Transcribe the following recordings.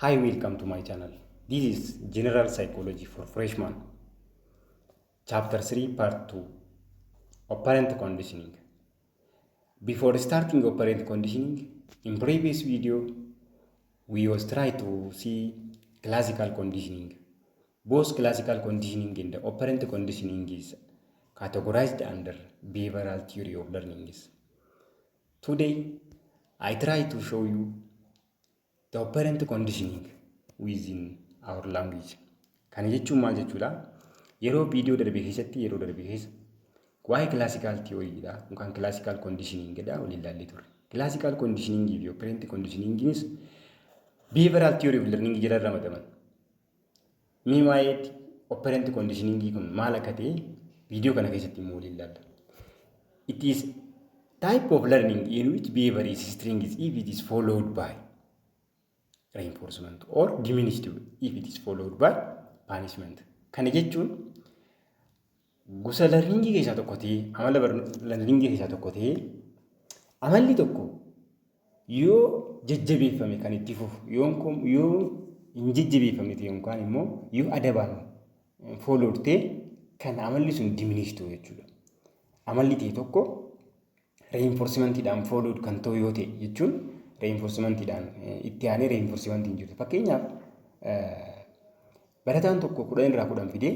Hi, welcome to my channel. This is General Psychology for Freshman, Chapter 3, Part 2, Operant Conditioning. Before starting operant conditioning, in previous video, we was try to see classical conditioning. Both classical conditioning and the operant conditioning is categorized under behavioral theory of learning. Today, I try to show you the operant conditioning within our language. Kana jechuun maal jechuudha? Yeroo viidiyoo darbe keessatti yeroo darbe keessa waa'ee classical theory dha yookaan classical conditioning dha waliin ilaallee turre. Classical conditioning fi operant conditioningis behavioral theory of learning jala ramadaman. Mee waa'ee operant conditioning kun maal akka ta'e viidiyoo kana keessatti immoo waliin ilaalla. It is type of learning in which behavior is string if it is followed by reinforcement or diminished if it is followed by punishment. Kana jechuun gosa learning keessaa tokko ta'ee amala learning keessaa tokko ta'ee amalli tokko yoo jajjabeeffame kan itti fufu yoo hin jajjabeeffamne ta'e yookaan immoo yoo adabaan followed ta'e kan amalli sun diminished jechuudha. Amalli ta'e tokko reinforcementiidhaan followed kan ta'u yoo ta'e jechuun reinforcementiidhaan itti aanee reinforcement hin jirtu. Fakkeenyaaf barataan tokko 10 irraa 10 fidee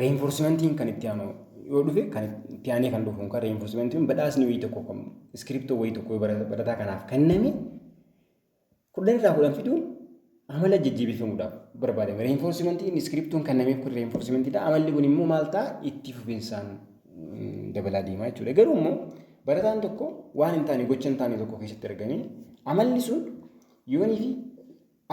reinforcementiin kan itti aanu yoo dhufe kan itti aanee kan dhufu kan reinforcementiin badhaasni wayii tokko kan scriptoo wayii tokko barataa kanaaf kenname 10 irraa 10 fiduun amala jajjabeeffamuudhaaf barbaadame. Reinforcementiin scriptoon kennameef kun reinforcementiidha. Amalli kun immoo maal ta'a itti fufinsaan dabalaa deemaa jechuudha. Garuu immoo barataan tokko waan hin taane gocha hin taane tokko keessatti argamee amalli sun yoonii fi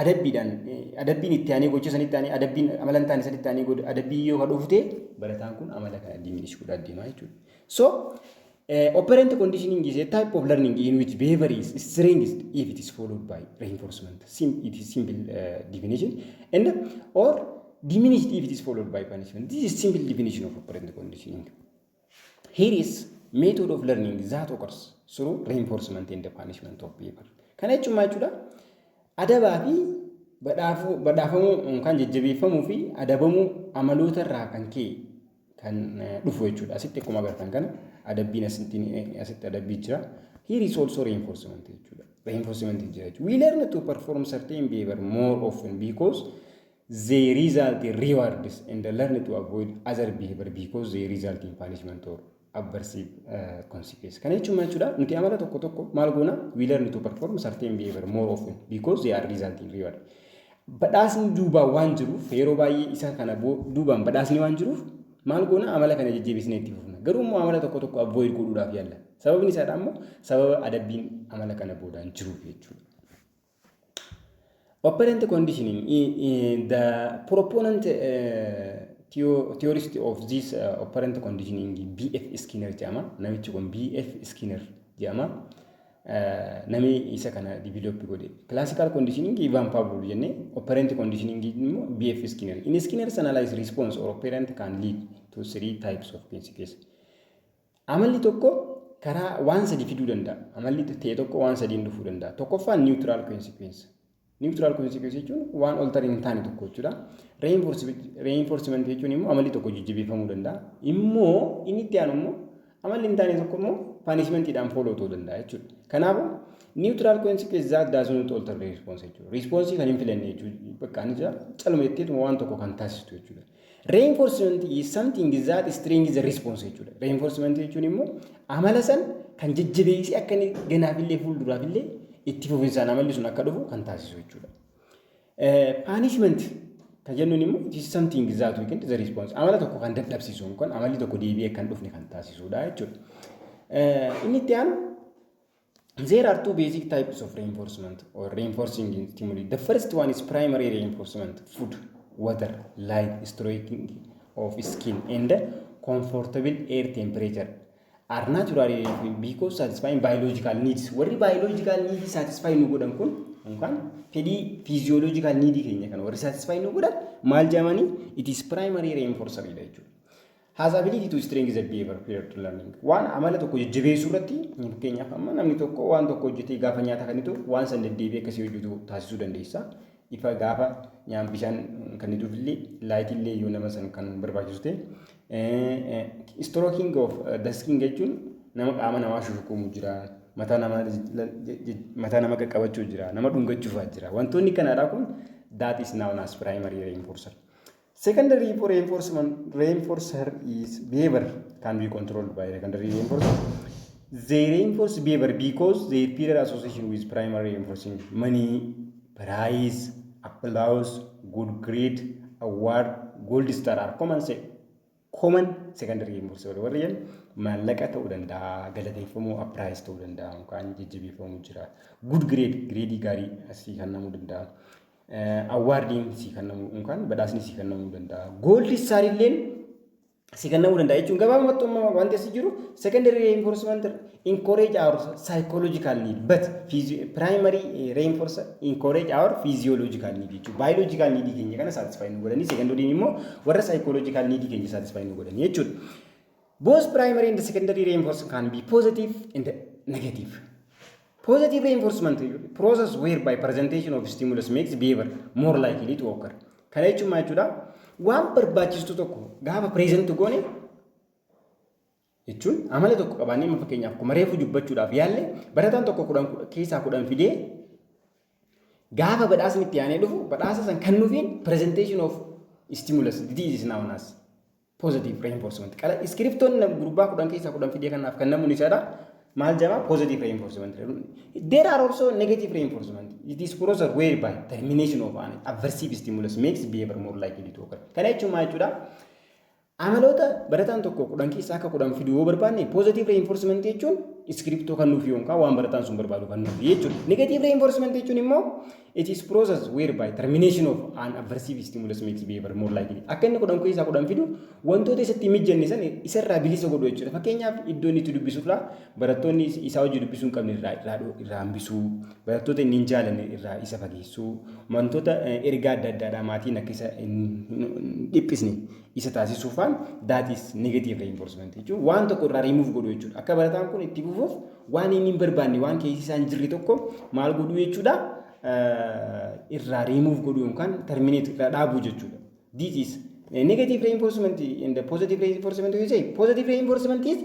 adabbiin itti aanee gocha sanitti aanee adabbiin amala hin taane sanitti aanee adabbii yoo dhufte barataan kun amala kana diminish godhaa deemaa jechuudha. So operant conditioning is a type of learning in which behavior is strengthened if it is followed by reinforcement. It is simple definition and or diminished if it is followed by punishment. This is simple definition of operant conditioning. Here is method of learning that occurs through reinforcement and the punishment of behavior. Kana jechuun maal jechuudha? Adabaa fi badhaafamuu kan jajjabeeffamuu fi adabamuu amaloota irraa kan ka'e kan dhufu jechuudha. Asitti akkuma agartan kana adabbiin asitti adabbii jira. Here is also reinforcement jechuudha. Reinforcement jira jechuudha. We learn to perform certain behavior more often because they result in rewards and learn to avoid other behavior because they result in punishment or aversive consequence. Kana jechuun maal jechuudha? Nuti amala tokko tokko maal goona? We learn to perform certain behavior more often because they are resulting reward. Badhaasni duubaan waan jiruuf yeroo baay'ee isa kana duubaan badhaasni waan jiruuf maal goona? Amala kana jajjabeessinee itti fufna. Garuu immoo amala tokko tokko avoid godhuudhaaf yaalla. Sababni isaadha immoo sababa adabbiin amala kana boodaan jiruuf jechuudha. Operant conditioning, the proponent theorist of this operant conditioning B.F. Skinner jedhama. Namichi kun B.F. Skinner jedhama. Nami isa kana develop godhe. Classical conditioning Ivan Pavlov jenne, operant conditioning immoo B.F. Skinner. In Skinner's analysis response or operant can lead to 3 types of consequences. Amalli tokko karaa waan sadi fiduu danda'a. Amalli ta'e tokko waan sadiin dhufuu danda'a. Tokkoffaan neutral consequence. Neutral consequence jechuun waan altering hin taane tokko jechuudha. Reinforcement jechuun immoo amalli tokko jijjibeeffamuu danda'a. Immoo inni itti aanu immoo amalli hin taane tokko immoo punishmentiidhaan follow ta'uu danda'a jechuudha. Kanaafuu neutral consequence that does not alter the response jechuudha. Response kan hin filanne jechuudha. Bakka inni jira calma jettee waan tokko kan taasistu jechuudha. Reinforcement is something that strengthens the response jechuudha. Reinforcement jechuun immoo amala san kan jajjabeessee akka inni ganaafillee fuulduraafillee itti fufinsaan amalli sun akka dhufu kan taasisu jechuudha. Punishment kan jennuun immoo it is something that weakens the response. Amala tokko kan dadhabsiisu yookaan amalli tokko deebi'ee kan dhufne kan taasisudha jechuudha. Inni itti aanu there are 2 basic types of reinforcement or reinforcing stimuli. The first one is primary reinforcement, food, water, light, stroking of skin and comfortable air temperature are naturally because satisfying biological needs. What biological needs satisfy nu godhan kun yookaan fedhii physiological need keenya kan warri satisfy nu godhan maal jedhamani? It is primary reinforcer jechuudha. has ability to strengthen the behavior prior to learning. Waan amala tokko jajjabeessuu irratti fakkeenyaaf amma namni tokko waan tokko hojjetee gaafa nyaata kanitu waan san deddeebi'ee akkasii hojjetu taasisuu dandeessa. Ifa gaafa nyaan bishaan kan dhuufillee laayitillee yoo nama san kan barbaachisu ta'e stroking of the skin jechuun nama qaama namaa shukumu jira. Mataa nama qaqqabachuu jira. Nama dhungachuufaa jira. Wantoonni kanaadhaa kun that is known as primary reinforcer. Secondary reinforcer is behavior can be controlled by secondary reinforcer. They reinforce behavior because their period association with primary reinforcing money, prize, applause, good grade, award, gold star are common secondary reinforcer. Warri maallaqa ta'uu danda'a, galateeffamuu appraise ta'uu danda'a, yookaan jajjabeeffamuu jira. Good grade gaarii asii kennamuu danda'a. Awarding si kennamu yookaan badhaasni si kennamuu danda'a. Gold star illeen si kennamuu danda'a jechuun gabaabumatti wanti asii jiru secondary reinforcement encourage our psychological need but primary reinforcer encourage our physiological need jechuudha. Biological need keenya kana satisfy nu godhanii secondary immoo warra psychological need keenya satisfy nu godhanii jechuudha. Both primary and secondary reinforcement can be positive and negative. Positive reinforcement process whereby presentation of stimulus makes behavior more likely to occur. Kana jechuun maal jechuudha? Waan barbaachistu tokko gaafa present goone jechuun amala tokko qabaannee fakkeenyaaf akkuma reefu dubbachuudhaaf yaalle barataan tokko 10 fidee gaafa badhaasni itti aanee dhufu badhaasa san kennuufiin presentation of stimulus this is known as positive reinforcement. Qala iskriptoon gurbaa 10 fidee kanaaf kennamuun isaadha. Maal jama positive reinforcement. There are also negative reinforcement. It is process whereby termination of an aversive stimulus makes behavior more likely to occur. Kana jechuun maal jechuudha? Amaloota barataan tokko 10 keessaa akka 10 fiduu yoo barbaanne positive reinforcement jechuun iskriptoo kan nuuf yookaan waan barataan sun barbaadu kan nuuf jechuudha. Negative reinforcement jechuun immoo it is process whereby termination of an aversive stimulus makes behavior more likely. Akka inni 10 keessaa 10 fidu wantoota isatti mijanne san isarraa bilisa godhu jechuudha. Fakkeenyaaf iddoo inni itti dubbisuufla barattoonni isaa hojii dubbisuu hin qabne irraa hambisuu, barattoota inni hin jaalanne irraa isa fageessuu, wantoota ergaa adda addaadhaa maatiin akka isa dhiphisne isa taasisuufaan that is negative reinforcement jechuudha. Waan tokko irraa remove godhu jechuudha. Akka barataan kun itti fufuuf waan inni hin barbaanne waan keessi isaa hin jirre tokko maal godhu jechuudha? Irraa remove godhu yookaan terminate irraa dhaabuu jechuudha. This is negative reinforcement and the positive reinforcement you say. Positive reinforcement is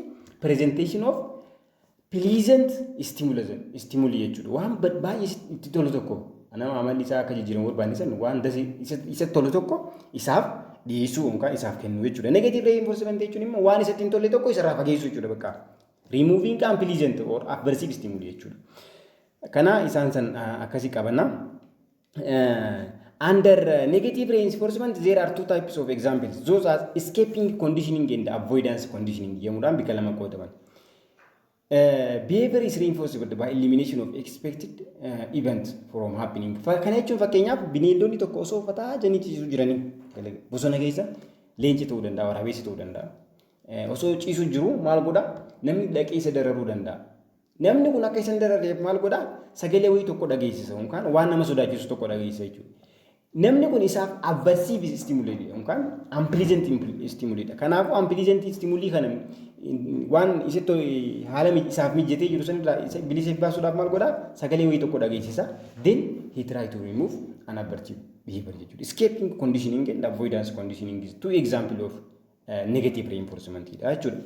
presentation of pleasant stimuli jechuudha. Waan baay'ee itti tolu tokko nama amalli isaa akka jijjiiramu barbaanne san waan isa tolu tokko isaaf dhiyeessuu yookaan isaaf kennu jechuudha. Negative reinforcement jechuun immoo waan isatti hin tolle tokko isarraa fageessuu jechuudha bakka. Removing unpleasant or aversive stimuli jechuudha. Kana isaan san akkasii qabanna. Under negative reinforcement there are two types of examples. Those are escaping conditioning and avoidance conditioning. Yemuudhaan bika lama qoodaman. Behavior is reinforced by elimination of expected event from happening. Kana jechuun fakkeenyaaf bineeldonni tokko osoo fataa janiitu jiranii bosona keessa leenci ta'uu danda'a, waraabessi ta'uu danda'a. Osoo ciisu jiru maal godha? Namni dhaqee isa dararuu danda'a. Namni kun akka isan darareef maal godha? Sagalee wayii tokko dhageessisa yookaan waan nama sodaachisu tokko dhageessisa jechuudha. Namni kun isaaf aversive stimuli yookaan unpleasant stimuli dha. Kanaafuu unpleasant stimuli kana waan isatti haala isaaf mijatee jiru sanirraa bilisa baasuudhaaf maal godha? Sagalee wayii tokko dhageessisa. Then he try to remove an aversive behavior jechuudha. Escaping conditioning and avoidance conditioning is two example of negative reinforcement dha jechuudha.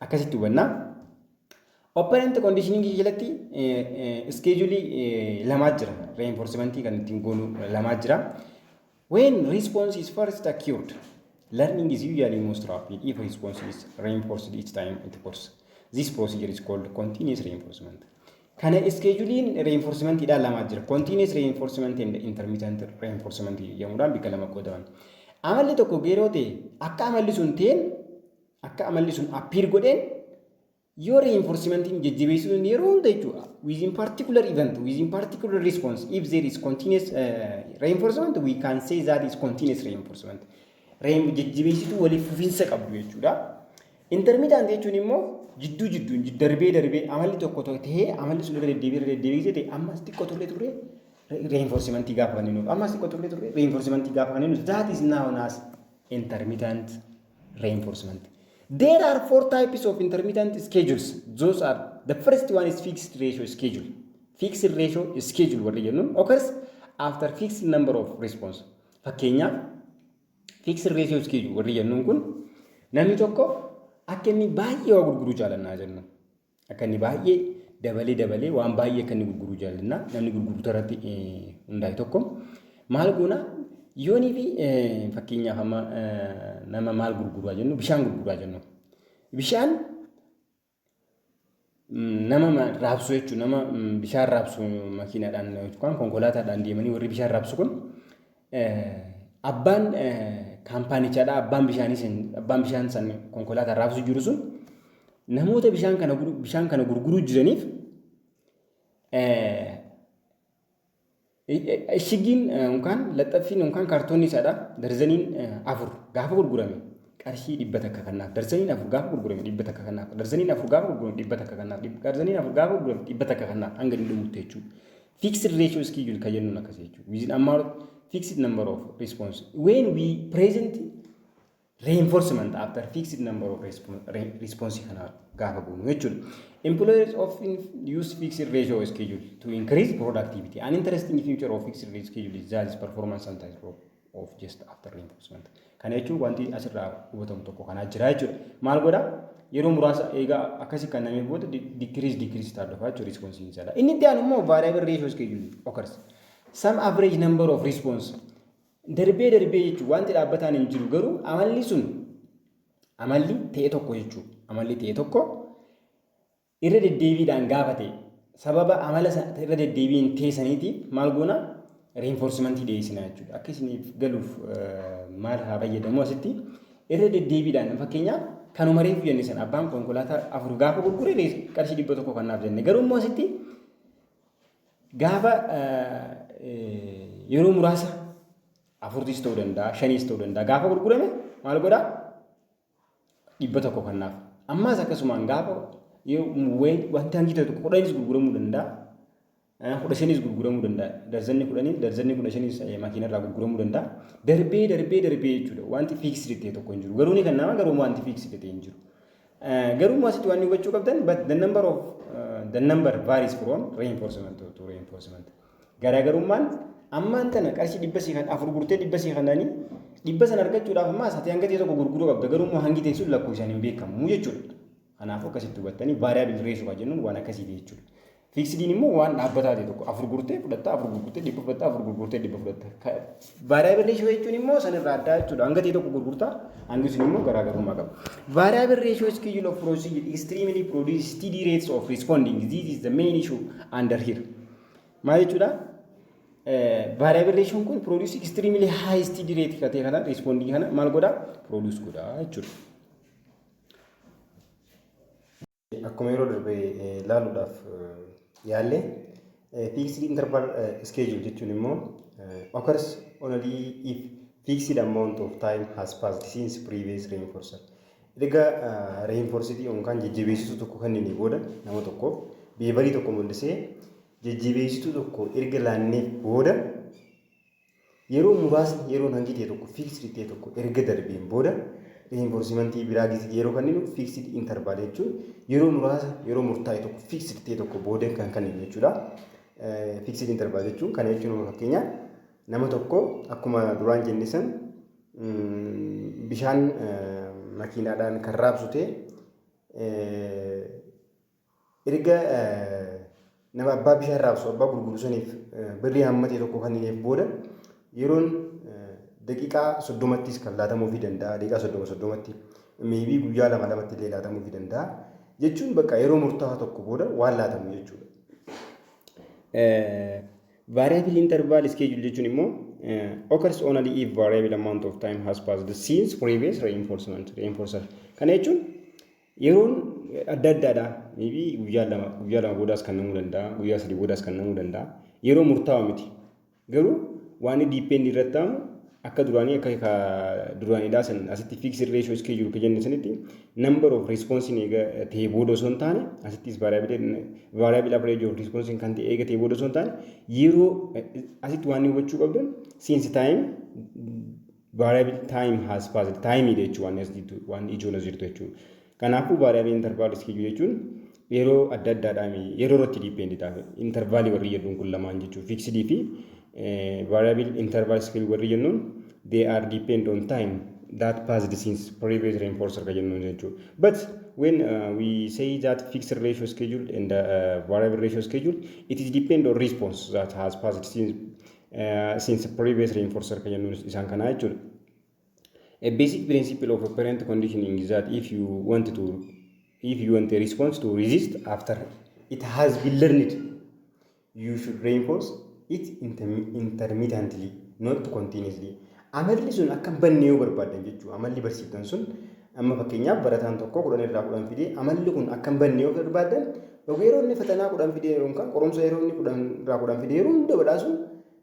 Akkasitti hubannaa. Operant conditioning jalatti schedule lamaa jira. Reinforcement kan ittiin goonu lamaa jira. When response is first acute, learning is usually most rapid if response is reinforced each time it occurs. This procedure is called continuous reinforcement. Kana scheduling reinforcement idha lamaa jira. Continuous reinforcement and intermittent reinforcement yemuudhaan bika lama qoodaman. Amalli tokko yeroo ta'e akka amalli sun ta'een akka amalli sun appear godheen your reinforcement in jajjabeessuun yeroo hunda jechuudha. Within particular event, within particular response, if there is continuous reinforcement, we can say that is continuous reinforcement. Jajjabeessituu waliif fufiinsa qabdu jechuudha. Intermittent jechuun immoo jidduu darbee amalli tokko ta'ee amalli sun irra deddeebi'ee ta'e ammas xiqqoo turre reinforcement gaafa kan inni ammas xiqqoo turre reinforcement gaafa kan inni that is known as intermittent reinforcement. There are 4 types of intermittent schedules. Those are, the first one is fixed ratio schedule. Fixed ratio schedule warri jennuun occurs after fixed number of response. Fakkeenyaaf fixed ratio schedule warri jennuun kun namni tokko akka inni baay'ee waa gurguruu jaalannaa jennu. Akka inni baay'ee dabalee waan baay'ee akka inni gurguruu jaalannaa namni gurgurtaa irratti hundaa'e tokko maal goona yoonii fi fakkeenyaaf amma nama maal gurguraa jennu bishaan gurguraa jennu. Bishaan nama raabsu jechuun nama bishaan raabsu makiinaadhaan yookaan konkolaataadhaan deemanii warri bishaan raabsu kun abbaan kaampaanichaadha abbaan bishaan san konkolaataa raabsu jiru sun namoota bishaan kana gurguruu jiraniif shigiin yookaan laxaffiin yookaan kaartoonni isaadha darzaniin 4 gaafa gurgurame qarshii 100 akka kannaaf darzaniin 4 gaafa gurgurame 100 akka kannaaf darzaniin 4 gaafa gurgurame 100 akka kannaaf darzaniin 4 gaafa gurgurame 100 akka kannaaf hanga inni dhumutti jechuudha. Fixed ratio schedule kan jennuun akkas jechuudha. Within amount fixed number of response. When we present reinforcement after fixed number of response kana gaafa goonu jechuudha. Employers often use fixed ratio schedule to increase productivity. An interesting feature of fixed ratio schedule is that its performance sometimes of just after reinforcement. Kana jechuun wanti asirraa hubatamu tokko kanaa jira jechuudha. Maal godha yeroo muraasa eegaa akkasii kan namni booda decrease taadofaa jechuudha response isaadha. Inni itti aanu immoo variable ratio schedule occurs. Some average number of response darbee jechuun wanti dhaabbataan hin jiru garuu amalli sun amalli ta'e tokko jechuudha. Amalli ta'e tokko irra deddeebiidhaan gaafate sababa amala irra deddeebiin teessaniitiif maal goona reinforcementii dhiyeessina jechuudha. Akka isiniif galuuf maal haa fayyadamu asitti irra deddeebiidhaan fakkeenyaaf kanuma reefu jenne sana abbaan konkolaataa 4 gaafa gurgure qarshii 100 kannaaf jenne garuu immoo asitti gaafa yeroo muraasa 4 ta'uu danda'a 5 ta'uu danda'a gaafa gurgurame maal godhaa 100 kannaaf ammaas akkasumaan gaafa wanti hangi ta'e tokko 10 gurguramuu danda'a 15 gurguramuu danda'a darzanni 10 darzanni 15 makiinarraa gurguramuu danda'a darbee jechuudha wanti fixed ta'e tokko hin jiru garuu ni kan nama garuu wanti fixed ta'e hin jiru garuu asitti waan hubachuu qabdan but the number varies from reinforcement to reinforcement garaagarummaan ammaan tana qarshii 100 afur gurtee 100 kananii 100 san argachuudhaaf ammaa asatti hanga ta'e tokko gurguruu qabda garuu immoo hangi ta'e sun lakkoofsaan hin beekamu jechuudha. Kanaafuu akkasitti hubattanii variable ratio kan jennuun waan akkasii jechuudha. Fixediin immoo waan dhaabbataa ta'e tokko afur gurtee fudhatta afur gurgurtee 100 fudhatta afur gurgurtee 100 fudhatta. Variable ratio jechuun immoo sanirraa addaa jechuudha. Hanga ta'e tokko gurgurtaa hangi sun immoo garaagarummaa qaba. Variable ratio schedule of procedure extremely produce steady rates of responding. This is the main issue under here. Maal jechuudha? Variable ratio kun produce extremely high steady rate katee kana responding kana maal godha produce godha jechuudha. Akkuma yeroo darbee ilaaluudhaaf yaalle fixed interval schedule jechuun immoo occurs only if fixed amount of time has passed since previous reinforcer. Egaa reinforcing yookaan jajjabeessituu tokko kan inni booda nama tokkoof beevalii tokko mul'isee jajjabeessituu tokko erga laannee booda yeroo muraasni yeroo hangi ta'e tokko fixed ta'e tokko erga darbeen booda reinforcementii biraa yeroo kanneen fixed interval jechuun yeroo muraasa yeroo murtaa'e tokko fixed ta'e tokko booda kan kanneen jechuudha. Fixed interval jechuun kana jechuun fakkeenyaaf nama tokko akkuma duraan jenne san bishaan makiinaadhaan kan raabsu ta'e erga nama abbaa bishaan raabsu abbaa gurguru saniif birrii hammatee tokko kanneen booda yeroon daqiiqaa 30ttis kan laatamuufii danda'a daqiiqaa 30tti meebii guyyaa 2-2tti illee laatamuufii danda'a jechuun bakka yeroo murtaa'aa tokko booda waan laatamu jechuudha. Variable interval schedule jechuun immoo occurs only if variable amount of time has passed since previous reinforcer. Kana jechuun yeroon adda addaadha meebii guyyaa lama boodaas kan namuu danda'a guyyaa 3 boodaas kan namuu danda'a yeroo murtaa'aa miti garuu waan diipendi irratti ta'amu akka duraanii akka duraaniidhaa san asitti fixed ratio schedule kan jenne sanitti number of response ta'ee booda osoo hin taane asittis variable average of response kan ta'e eega ta'ee booda osoo hin taane yeroo asitti waan hubachuu qabdan since time variable time has passed. Time jechuun waan ijoon as jirtu jechuudha. Kanaafuu variable interval schedule jechuun yeroo adda addaadhaan yeroo irratti depend ta'a. Interval warri jedhuun kun lamaan jechuudha. Fixed fi variable interval schedule warri jennuun they are depend on time that passed since previous reinforcer ka jennuun jechuudha. But when we say that fixed ratio schedule and variable ratio schedule, it is depend on response that has passed since previous reinforcer ka jennuun isaan kana jechuudha. A basic principle of operant conditioning is that if you want a response to resist after it has been learned, you should reinforce it intermittently, not continuously. Amalli sun akka banne yoo barbaadan jechuudha. Amalli barsiiftan sun amma fakkeenyaaf barataan tokko 10 irraa 10 fidee amalli kun akka banne yoo barbaadan yeroo inni fatanaa 10 fidee yookaan qorumsa yeroo inni 10 irraa 10 fidee yeroo hunda badhaasu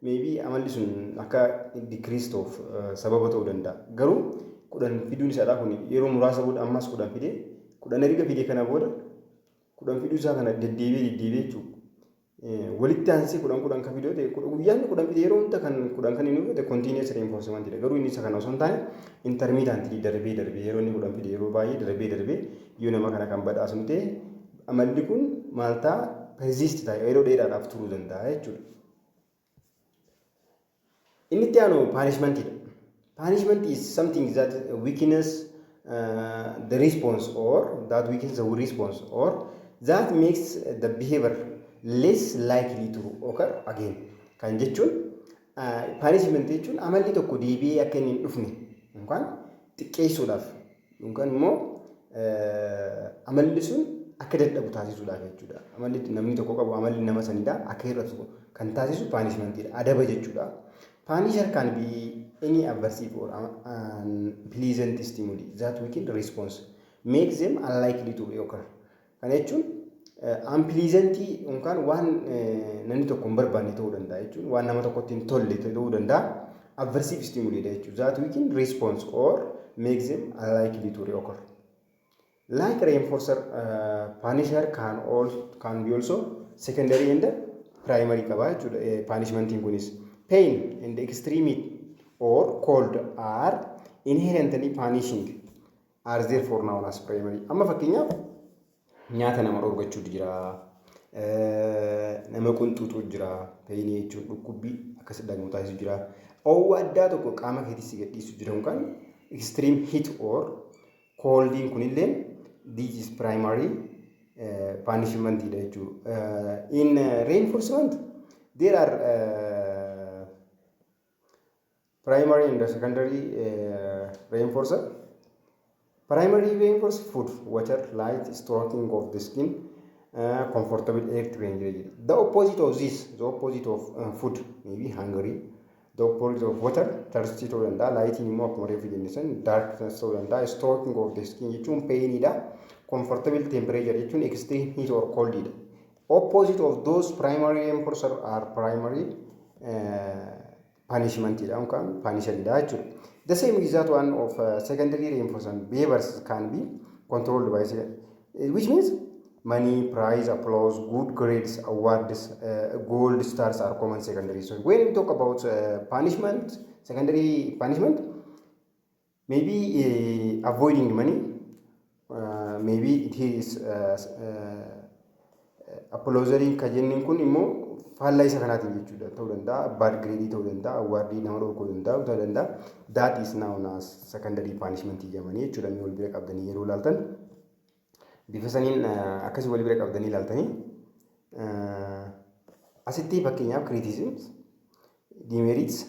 maybe amalli sun akka decreased of sababa ta'uu danda'a. Garuu 10 fiduun isaadhaa kun yeroo muraasa booda ammas 10 fidee 10 erga fidee kana booda 10 fiduu isaa kana deddeebi'ee jechuudha. Walitti aansee 10 kan fidoo ta'e guyyaan 10 fidee yeroo hunda kan 10 kan inni fide continuous reinforcement dha. Garuu inni isa kana osoo hin taane intermittently darbee yeroo inni 10 fide yeroo baay'ee darbee yoo nama kana kan badhaasu ta'e amalli kun maal ta'a persist ta'a yeroo dheeraadhaaf turuu danda'a jechuudha. Inni itti aanu punishment dha. Punishment is something that weakens the response or that weakens the response or that makes the behavior less likely to occur again. Kan jechuun punishment jechuun amalli tokko deebi'ee akka inni hin dhufne yookaan xiqqeessuudhaaf yookaan immoo amalli sun akka dadhabu taasisuudhaaf jechuudha. Amalli namni tokko qabu amalli nama sanidha akka hir'atu kan taasisu punishment dha. Adaba jechuudha. Punisher can be any aversive or unpleasant stimuli that weaken the response, makes them unlikely to occur. Kan jechuun unpleasant yookaan waan namni tokko hin barbaanne ta'uu danda'a jechuun waan nama tokkotti hin tolle ta'uu danda'a. Aversive stimuli dha jechuudha. That weaken response or makes them unlikely to reoccur. Like reinforcer, punisher can be also secondary and primary qaba jechuudha. Punishment kunis pain and extreme heat or cold are inherently punishing, are therefore known as primary. Amma fakkeenyaaf nyaata nama dhorgachuu jira, nama qunxuutu jira, pain jechuun dhukkubbii akkasii dhagnu taasisu jira. Oowwa addaa tokko qaama keetti si gadhiisu jira yookaan extreme heat or colding kunillee this is primary punishment dha jechuudha. In reinforcement there are primary and secondary reinforcer. Primary reinforcer: food, water, light, stroking of the skin, comfortable air to range. The opposite of this, the opposite of food, maybe hungry. The opposite of water, thirsty to the lighting more refrigeration, darkness to the stroking of the skin. Yechun pain ida, comfortable temperature. Yechun extreme heat or cold ida. Opposite of those primary reinforcer are primary punishment ida. Punisher ida. The same is that one of secondary reinforcement. Behaviors can be controlled by which means money, prize, applause, good grades, awards, gold stars are common secondary. So when we talk about punishment, secondary punishment, maybe avoiding money, maybe it is applauding kajennin kun immoo faallaa isa kanaatiin jechuudha ta'uu danda'a. Bad grade ta'uu danda'a, awardii nama dhorkuu danda'a. That is known as secondary punishment jedhamanii jechuudha. Inni wal bira qabdanii yeroo ilaaltan bifa saniin akkasii wal bira qabdanii ilaaltanii asitti fakkeenyaaf criticisms, demerits,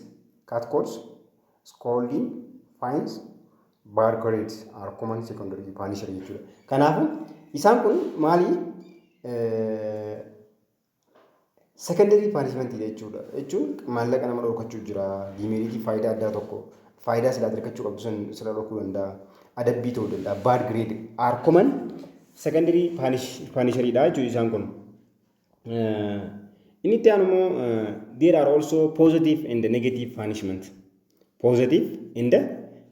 catcalls, scolding, fines, bad grades are common secondary punisher jechuudha. Kanaafuu isaan kun maali? Secondary punishment jechuudha. Jechuun maallaqa nama dhorkachuu jira. Demerits faayidaa addaa tokko faayidaa silaa argachuu qabdu sun sila dhorkuu danda'a. Adabbii ta'uu danda'a. Bad grade are common secondary punisher dha jechuudha isaan kun. Inni itti aanu immoo there are also positive and negative punishment. Positive and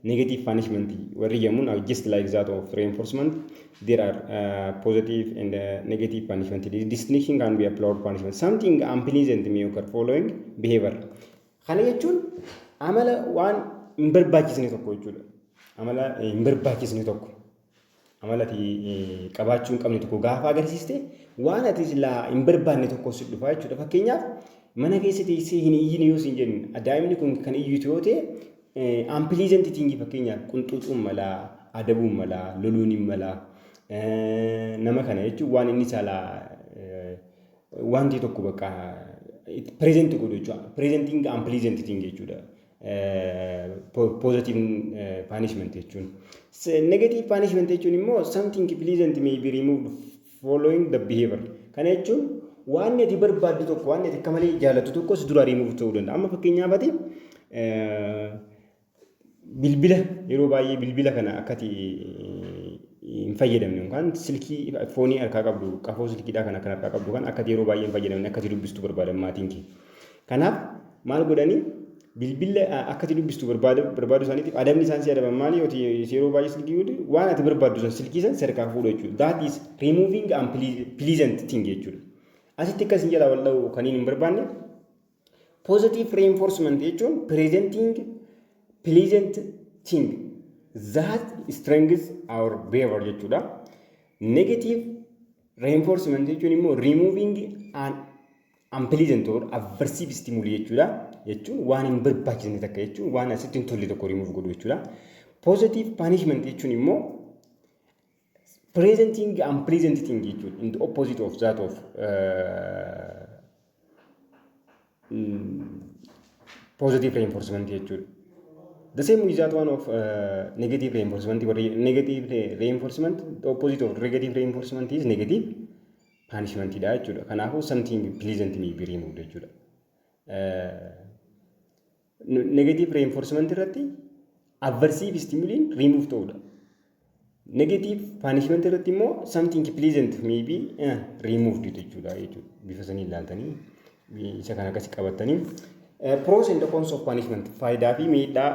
negative punishment warri jedhamuun just like that of reinforcement. There are positive and negative punishment. The distinction can be applied punishment. Something unpleasant may occur following behavior. Kana jechuun amala waan hin barbaachisne tokko jechuudha. Amala hin barbaachisne tokko. Amala qabaachuu hin qabne tokko gaafa agarsiiste waan ati silaa hin barbaanne tokko si dhufa jechuudha. Fakkeenyaaf mana keessa teessee hin iyyine yoo siin jennu daa'imni kun kan iyyuutu yoo ta'e unpleasant thing fakkeenyaaf qunxuuxuun malaa, adabuun malaa, loluun hin malaa nama kana jechuun waan inni saalaa wanti tokko bakka present godhu jechuudha. Presenting unpleasant thing jechuudha. Positive punishment jechuun. Negative punishment jechuun immoo something pleasant may be removed following the behavior. Kana jechuun waan ati barbaaddu tokko waan ati akka malee jaallattu tokkos dura remove ta'uu danda'a. Amma fakkeenyaaf ati bilbila yeroo baay'ee bilbila kana akkati hin fayyadamne yookaan silkii foonii harkaa qabdu qafoo silkiidhaa kana kan harkaa qabdu kan akkati yeroo baay'ee hin fayyadamne akkati dubbistu barbaadan maatiin kee. Kanaaf maal godhanii bilbila akkati dubbistu barbaadu isaaniitiif adabni isaan si adaban maali yeroo baay'ee silkii waan ati barbaaddu san silkii san sarkaa fuudhu jechuudha. That is removing unpleasant thing jechuudha. Asitti akkas hin jala wal'aa'u kan hin barbaanne positive reinforcement jechuun presenting pleasant thing that strengthens our behavior jechuudha. Negative reinforcement jechuun immoo removing an unpleasant or aversive stimuli jechuudha. Jechuun waan hin barbaachisne takka jechuun waan asitti hin tolle tokko remove godhu jechuudha. Positive punishment jechuun immoo presenting unpleasant thing jechuudha. In the opposite of that of positive reinforcement jechuudha. The same with that one of negative reinforcement. Negative reinforcement, the opposite of negative reinforcement is negative punishment jechuudha. Kanaafuu something pleasant may be removed jechuudha. Negative reinforcement irratti aversive stimuliin remove ta'uudha. Negative punishment irratti immoo something pleasant may be removed jechuudha. Bifa sanii ilaaltanii isa kana akkasi qabatanii pros and cons of punishment faayidaa fi miidhaa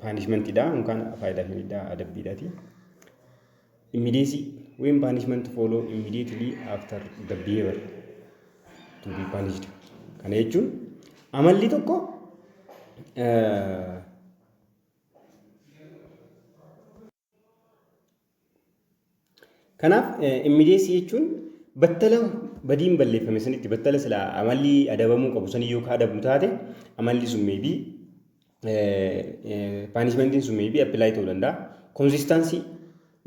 punishmentidha yookaan faayidaa fi miidhaa adabbiidhaati. Immediacy when punishment follow immediately after the behavior to be punished. Kana jechuun amalli tokko kanaaf immediacy jechuun battala badiin balleeffame sanitti battala sila amalli adabamuu qabu sanii yoo adabnu taate amalli sun maybe punishmentiin sun maybe apply ta'uu danda'a. Consistency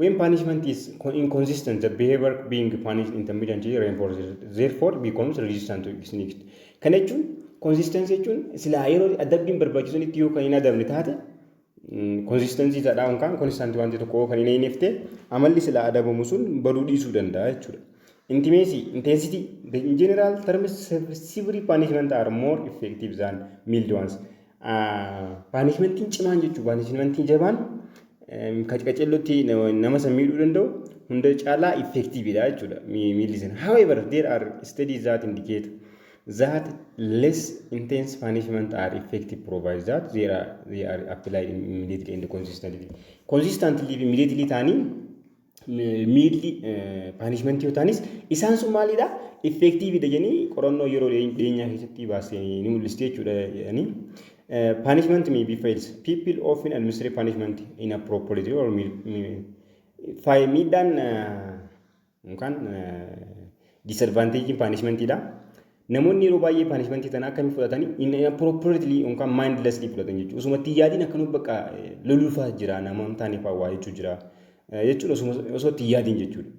when punishment is inconsistent the behavior being punished intermittently reinforces therefore becomes resistant to its next. Kana jechuun consistency jechuun sila yeroo adabbiin barbaachisanitti yoo kan hin adabne taate consistency taadhaa yookaan constant wanti tokko kan hin eegnefte amalli sila adabamu sun baduu dhiisuu danda'a jechuudha. Intimacy, intensity. In general terms, severe punishment are more effective than mild ones. Punishmentiin cimaan jechuudha. Punishmentiin jabaan qacellotti nama san miidhuu danda'u hunda caalaa effectiveidha jechuudha. Miillisan. However, there are studies that indicate that less intense punishment are effective provided that they are applied immediately and consistently. Consistently immediately taanii miidli punishment yoo taanis isaan sun maalidha effectiveidha jedhanii qorannoo yeroo dhiyeenyaa keessatti baasee ni mul'isti jechuudha jedhanii. Punishment may be fails. People often administer punishment inappropriately or miidhaan yookaan disadvantage punishmentidha. Namoonni yeroo baay'ee punishmentii tana akkamiin fudhatanii inappropriately yookaan mindlessly fudhatan jechuudha. Osumatti yaadiin akkanuma bakka loluufaa jira nama hin taane fa'aa waa jechuu jira. Jechuudha osoo itti yaadiin jechuudha.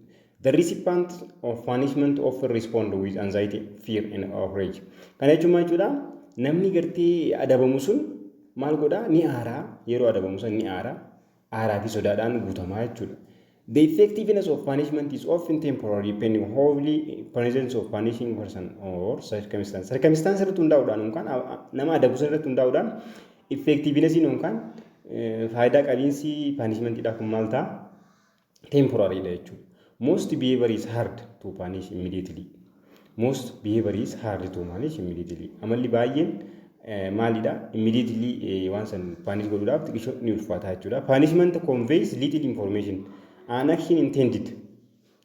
The recipient of punishment often respond with anxiety, fear and outrage. Kana jechuun maal jechuudha? Namni gartee adabamu sun maal godhaa ni aaraa yeroo adabamu sun ni aaraa fi sodaadhaan guutamaa jechuudha. The effectiveness of punishment is often temporary depending on the presence of punishing person or circumstance. Circumstance irratti hundaa'uudhaan yookaan nama adabu sun irratti hundaa'uudhaan effectiveness yookaan faayidaa qabiinsi punishmentidha kun maal ta'a? Temporary jechuudha. Most behavior is hard to punish immediately. Most behavior is hard to punish immediately. Amalli baay'een maalidha? Immediately waan san punish godhuudhaaf xiqqishoo ni ulfaata jechuudha. Punishment conveys little information. An action intended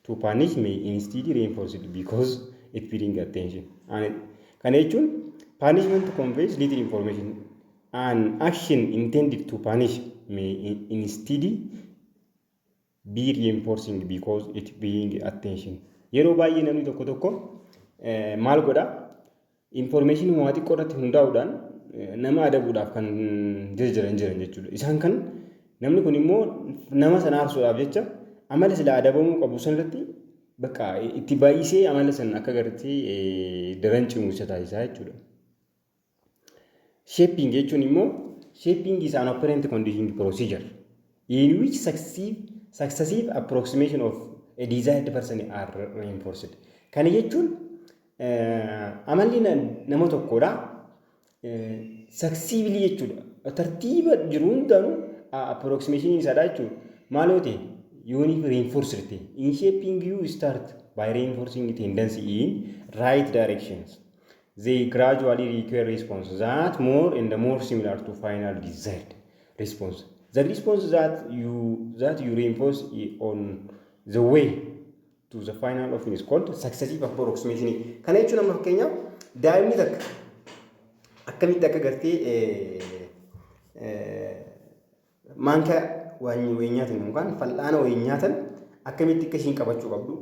to punish may instead reinforce it because it brings attention. Kana jechuun punishment conveys little information. an action intended to punish may instead be reinforcing because it being attention. Yeroo baay'ee namni tokko maal godha information waan xiqqoo irratti hundaa'uudhaan nama adabuudhaaf kan jiran jechuudha. Isaan kan namni kun immoo nama sana aarsuudhaaf jecha amala sila adabamuu qabu sanarratti bakka itti baay'isee amala sana akka gartee daran cimuusa taasisaa jechuudha. Shaping jechuun immoo shaping is an operant conditioning procedure in which successive approximation of a desired person are reinforced. Kana jechuun amalli nama tokkodha successively jechuudha. Tartiiba jiru hundaanuu approximation isaadha jechuudha. Maaloote yoonii reinforced ta'e. In shaping you start by reinforcing tendency in right directions. They gradually require response that more and more similar to final desired response. The response that you reinforce on the way to the final often is called successive approximation. Kana jechuun amma fakkeenyaaf daa'imni takka akkamitti akka gartee maankaa wayii nyaatan yookaan fal'aana wayii nyaatan akkamitti akka ishiin qabachuu qabdu.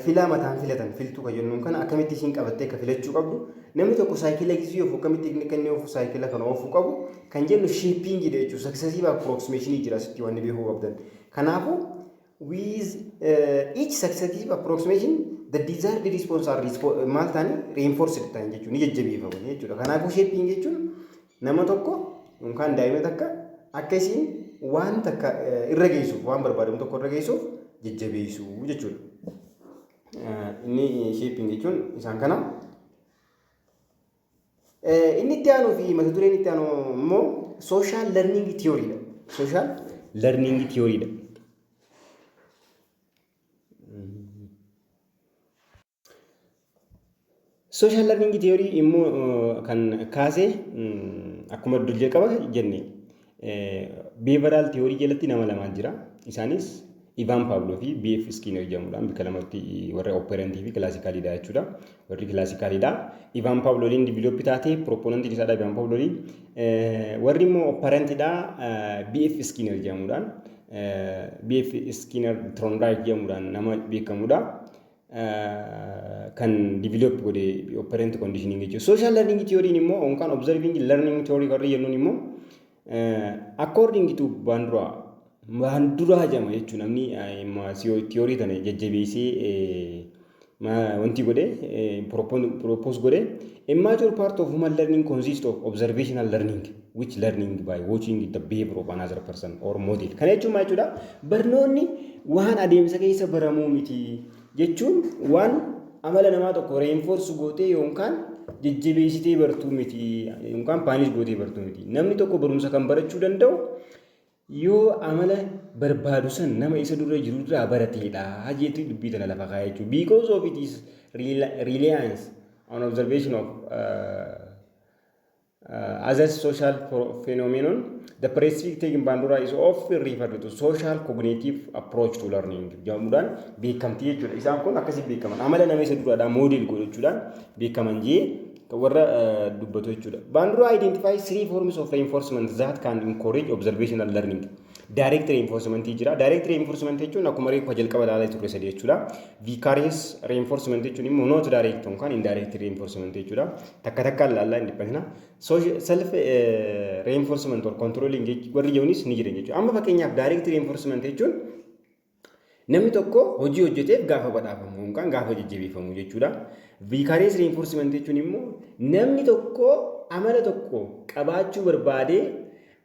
Filaa mataan filatan filtuu kan jennuun kana akkamitti ishiin qabattee akka filachuu qabdu namni tokko saayikila gisii of akkamitti akka inni of saayikila kana ofuu qabu kan jennu shaping jechuudha. Successive approximation jira asitti waan beekuu qabdan. Kanaafuu with each successive approximation the desired response are maal ta'anii reinforced ta'an jechuudha. Ni jajjabeeffamu jechuudha. Kanaafuu shaping jechuun nama tokko yookaan daa'ima takka akka isiin waan takka irra geessuuf waan barbaadamu tokko irra geessuuf jajjabeessuu jechuudha. Inni shaping jechuun isaan kana. Inni itti aanu fi mata dureen itti aanu immoo social learning theory dha. Social learning theory dha. Social learning theory immoo kan kaasee akkuma durjee qaba jenne behavioral theory jalatti nama lamaan jira. Isaanis Afan Oromo fi BF Skinner jedhamuudhaan bika lamatti warra operant fi classical dha jechuudha. Warri classical dha. Afan Oromoliin develop taatee proponent isaadha Afan Oromoliin. Warri immoo operant dha BF Skinner jedhamuudhaan BF Skinner Thorndike jedhamuudhaan nama beekamudha. Kan develop godhe operant conditioning jechuudha. Social learning theory immoo yookaan observing learning theory warri jennuun immoo according to Bandura jama jechuun namni theory tana jajjabeessee wanti godhe propose godhe a major part of human learning consists of observational learning which learning by watching the behavior of another person or model. Kana jechuun maal jechuudha barnoonni waan adeemsa keessa baramuu miti jechuun waan amala namaa tokko reinforce gootee yookaan jajjabeessitee bartuu miti yookaan punish gootee bartuu miti. Namni tokko barumsa kan barachuu danda'u yoo amala barbaadu san nama isa dura jiru irraa barateedha jeetu dubbii tana lafa kaa'ee jechuudha. Because of it is reliance on observation of other social phenomenon, the specific taking Bandura is often referred to social cognitive approach to learning. Jamudan beekamtii jechuudha. Isaan kun akkasitti beekaman amala nama isa duraadhaa model godhachuudhaan beekaman jee warra dubbatu jechuudha. Bandura identifies three forms of reinforcement that can encourage observational learning. Direct reinforcement jira. Direct reinforcement jechuun akkuma reefu jalqaba ilaalaa turre sadii jechuudha. Vicarious reinforcement jechuun immoo not direct yookaan indirect reinforcement jechuudha. Takka takka ilaalaa independent. Self reinforcement or controlling warri jawnis ni jiran jechuudha. Amma fakkeenyaaf direct reinforcement jechuun namni tokko hojii hojjeteef gaafa badhaafamu yookaan gaafa jajjabeeffamu jechuudha. Vicarious reinforcement jechuun immoo namni tokko amala tokko qabaachuu barbaade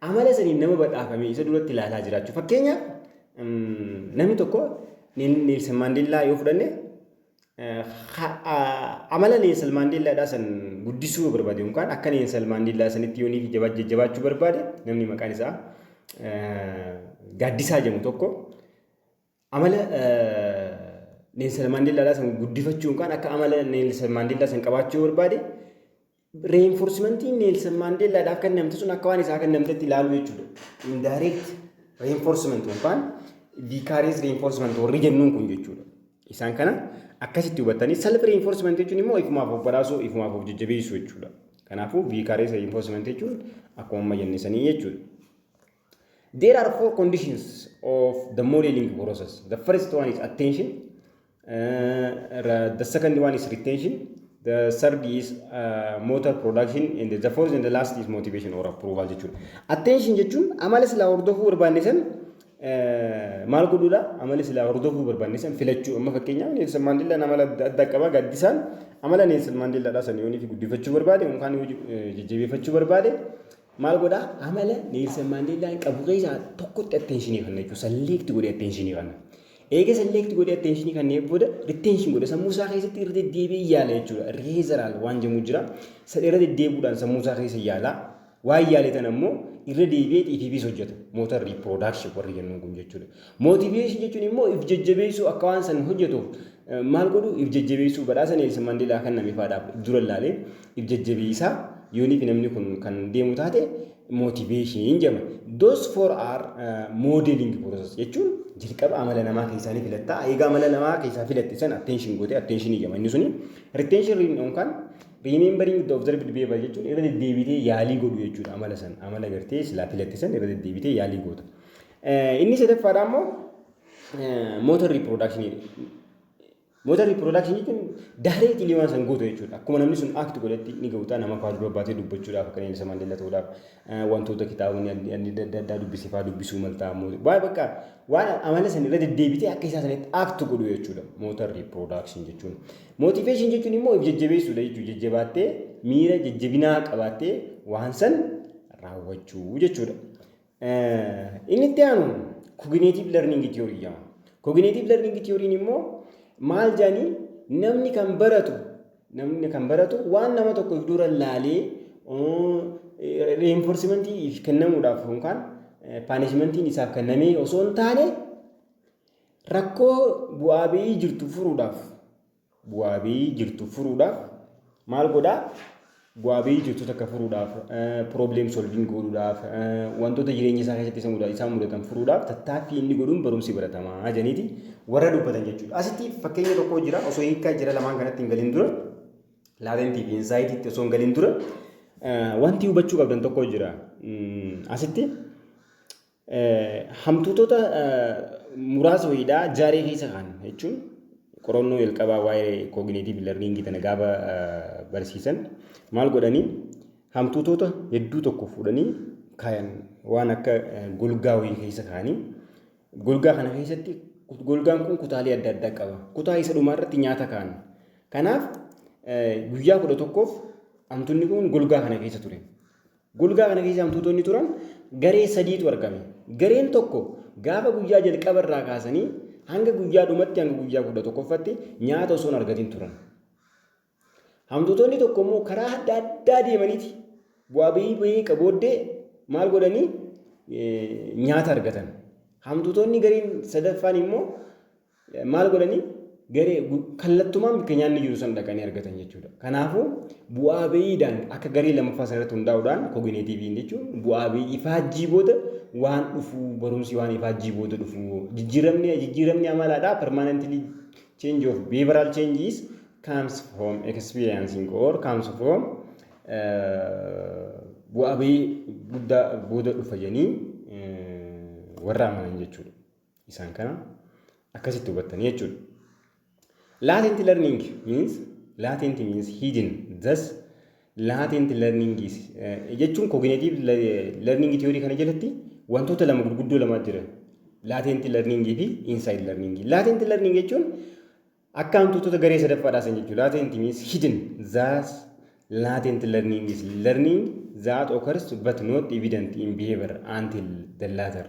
amala saniin nama badhaafame isa duratti ilaalaa jiraachuu. Fakkeenyaaf namni tokko Nelson Mandela yoo fudhanne amala Nelson Mandela san guddisuu barbaade yookaan akka Nelson Mandela sanitti yoonii fi jabaachuu barbaade namni maqaan isaa gaaddisaa jedhamu tokko amala Nelson Mandela san guddifachuu yookaan akka amala Nelson Mandela san qabaachuu barbaade reinforcementiin Nelson Mandela dhaaf kan namti sun akka waan isaa kan namtitti ilaalu jechuudha. Indirect reinforcement yookaan vicarious reinforcement warri jennuun kun jechuudha. Isaan kana akkasitti hubattanii self reinforcement jechuun immoo ifumaaf of badhaasuu ifumaaf of jajjabeessuu jechuudha. Kanaafuu vicarious reinforcement jechuun akkuma amma jenne sanii jechuudha. There are 4 conditions of the modeling process. The first one is attention. The second one is retention. The third is motor production, and the fourth and the last is motivation or approval jechuudha. Attention jechuun amala silaa hordofuu barbaachisan maal godhuudha? Amala silaa hordofuu barbaachisan filachuu. Amma fakkeenyaaf Neelsan Maandeellaan amala adda qaba gaddisaan amala Neelsan Maandeellaadhaa sana yoonii fi guddifachuu barbaade yookaan jajjabeeffachuu barbaade maal godhaa? Amala Neelsan Maandeellaan qabu keessaa tokkotti attentionii kanna jechuudha. Select godhee attentionii kanna. Eega select godhee attentionii kanneen booda retention godhe sammuu isaa keessatti irra deddeebi'ee yaala jechuudha. Reezeraal waan jedhamu jira. Irra deddeebi'uudhaan sammuu isaa keessa yaala. Waan yaale tan ammoo irra deebi'ee dhiifiifis hojjeta. Motor reproduction warri jennuun kun jechuudha. Motivation jechuun immoo if jajjabeessuu akka waan san hojjetuuf maal godhu if jajjabeessuu badhaasa Neelsan Maandeellaa kan namni faadhaaf dura ilaalee if jajjabeessaa yoonii fi namni kun kan deemu taate motivation jedhama. Those 4 are modeling process jechuun jalqaba amala namaa keessaa ni filatta. Egaa amala namaa keessaa filatte san attention goote attention jedhama. Inni suni retention yookaan remembering the observed behavior jechuun irra deddeebitee yaalii godhu jechuudha. Amala san amala gartee silaa filatte san irra deddeebitee yaalii goota. Inni sadaffaadhaa immoo motor reproduction. Motor reproduction jechuun directly waan san gootu jechuudha. Akkuma namni sun act godhetti ni ga'uutaa nama faatu dubbaatee dubbachuudhaaf akka Neelsan Maandeellaa ta'uudhaaf wantoota kitaabonni adda addaa dubbisifaa dubbisuu maltaa waan bakka waan amala san irra deddeebitee akka isaa sanitti act godhu jechuudha. Motor reproduction jechuun. Motivation jechuun immoo if jajjabeessuudha jechuudha. Jajjabaattee miira jajjabinaa qabaattee waan san raawwachuu jechuudha. Inni itti aanu cognitive learning theory jedhama. Cognitive learning theory immoo maal jaanii namni kan baratu waan nama tokko dura laalee reinforcementii kennamuudhaaf yookaan punishmentiin isaaf kennamee osoo hin taane rakkoo bu'aa ba'ii jirtu furuudhaaf maal godhaa? Bu'aa ba'ii jirtu takka furuudhaaf problem solving godhuudhaaf wantoota jireenya isaa keessatti isaan mudatan furuudhaaf tattaaffii inni godhuun barumsi baratamaa janiiti warra dubbatan jechuudha. Asitti fakkeenya tokko jira osoo hiikaa jira lamaan kanatti hin galin dura laatentii fi insaayitiitti osoo hin galin dura wanti hubachuu qabdan tokko jira. Asitti hamtuutota muraasa wayiidhaa jaaree keessa kan jechuun qorannoo jalqabaa waa'ee cognitive learning tana gaafa barsiisan maal godhanii hamtuutota hedduu tokko fuudhanii kaayan waan akka golgaa wayii keessa kaanii golgaa kana keessatti golgaan kun kutaalee adda addaa qaba. Kutaa isa dhumaa irratti nyaata kaan. Kanaaf guyyaa 11f hamtuunni kun golgaa kana keessa ture. Golgaa kana keessa hamtuutonni turan garee 3tu argame. Gareen tokko gaafa guyyaa jalqaba irraa kaasanii hanga guyyaa dhumatti hanga guyyaa 11ffatti nyaata osoo hin argatin turan. Hamtuutonni tokko immoo karaa adda addaa deemaniiti bu'aa ba'ii qabooddee maal godhanii nyaata argatan. Hamtuutonni gariin sadaffaan immoo maal godhanii garee kallattumaan bakka nyaanni jiru san dhaqanii argatan jechuudha. Kanaafuu bu'aa ba'iidhaan akka garee lamaffaa sanarratti hundaa'uudhaan kognitiiviin jechuun bu'aa ba'ii ifaajjii booda waan dhufu barumsi waan ifaajjii booda dhufu jijjiiramni amalaadhaa permanently change of behavioral changes comes from experiencing or comes from bu'aa ba'ii guddaa booda dhufa jedhanii warra amanan jechuudha. Isaan kana akkasitti hubattanii jechuudha. Latent learning means hidden. Thus, latent learning is jechuun cognitive learning theory kana jalatti wantoota lama gurguddoo lama jira. Latent learning fi inside learning. Latent learning jechuun akka hamtuutota garee sadaffaadhaa san jechuudha. Latent means hidden. Thus, latent learning is learning that occurs but not evident in behavior until the latter.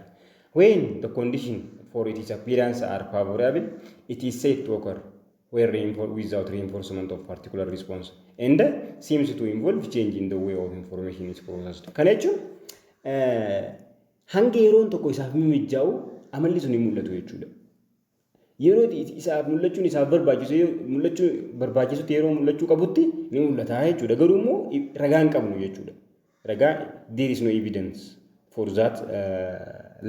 When the condition for its appearance are favorable, it is said to occur without reinforcement of particular response and seems to involve change in the way of information is processed. Kana jechuun hanga yeroon tokko isaaf mijaa'u amalli sun ni mul'atu jechuudha. Yeroo isaaf mul'achuun isaaf barbaachisutti yeroo mul'achuu qabutti ni mul'ata jechuudha. Garuu immoo ragaa hin qabnu jechuudha. Ragaa there is no evidence for that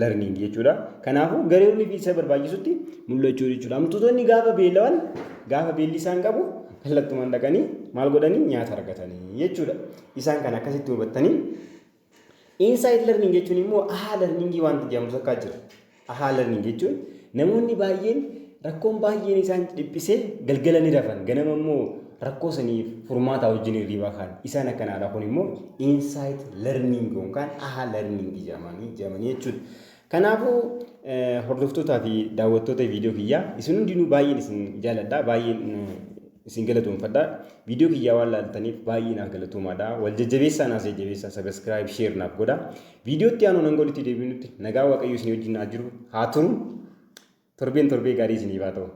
learning jechuudha. Kanaafuu gareewwan isa barbaachisutti mul'achuu jechuudha. Hamtuutonni gaafa beelli isaan qabu kallattumaan dhaqanii maal godhanii nyaata argatanii jechuudha. Isaan kana akkasitti hubattanii inside learning jechuun immoo aha learning wanta jedhamu sakkaa jira. Aha learning jechuun namoonni baay'een rakkoon baay'een isaan dhiphisee galgala ni rafan ganama immoo rakkoo saniif furmaata wajjin hirriibaa kaan isaan akkanaadha kun immoo inside learning yookaan aha learning jedhamanii jechuudha. Kanaafuu hordoftootaa fi daawwattoota viidiyoo kiyyaa isin hundinuu baay'een isin jaaladha baay'een isin galatoomfadha. Viidiyoo kiyyaa waan laaltaniif baay'ee naaf galatoomaadha. Wal jajjabeessaa naaf jajjabeessaa subscribe share naaf godha. Viidiyootti aanuun hanga walitti deebinutti nagaa waaqayyo isin wajjin haa jiru haa turu. Torbee gaarii isiniif haa ta'u.